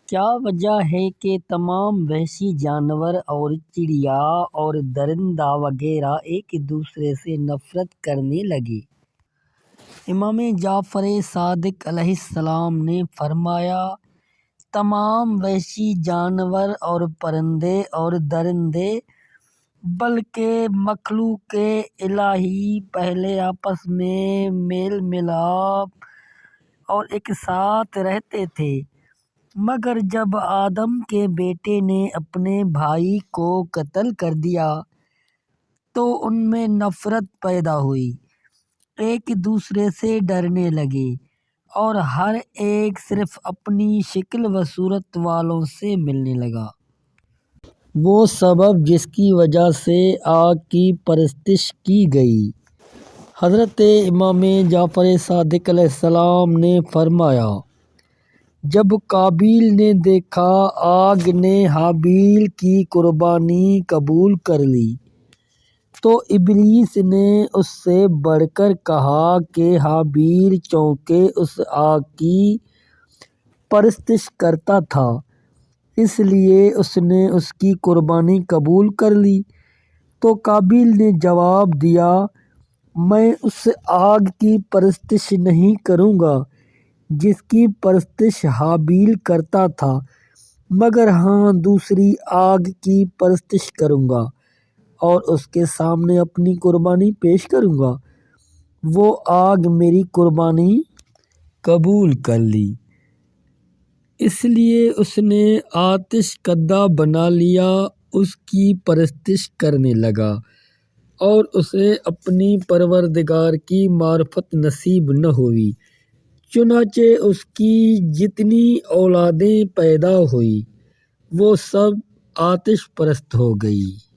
کیا وجہ ہے کہ تمام وحشی جانور اور چڑیا اور درندہ وغیرہ ایک دوسرے سے نفرت کرنے لگے؟ امام جعفر صادق علیہ السلام نے فرمایا، تمام وحشی جانور اور پرندے اور درندے بلکہ مخلوق الہی پہلے آپس میں میل ملاپ اور ایک ساتھ رہتے تھے، مگر جب آدم کے بیٹے نے اپنے بھائی کو قتل کر دیا تو ان میں نفرت پیدا ہوئی، ایک دوسرے سے ڈرنے لگے اور ہر ایک صرف اپنی شکل و صورت والوں سے ملنے لگا۔ وہ سبب جس کی وجہ سے آگ کی پرستش کی گئی۔ حضرت امام جعفر صادق علیہ السلام نے فرمایا، جب قابیل نے دیکھا آگ نے حابیل کی قربانی قبول کر لی تو ابلیس نے اس سے بڑھ کر کہا کہ حابیل چونکہ اس آگ کی پرستش کرتا تھا اس لیے اس نے اس کی قربانی قبول کر لی، تو قابیل نے جواب دیا، میں اس آگ کی پرستش نہیں کروں گا جس کی پرستش حابیل کرتا تھا، مگر ہاں دوسری آگ کی پرستش کروں گا اور اس کے سامنے اپنی قربانی پیش کروں گا، وہ آگ میری قربانی قبول کر لی، اس لیے اس نے آتش کدہ بنا لیا، اس کی پرستش کرنے لگا اور اسے اپنی پروردگار کی معرفت نصیب نہ ہوئی، چنانچہ اس کی جتنی اولادیں پیدا ہوئیں وہ سب آتش پرست ہو گئیں۔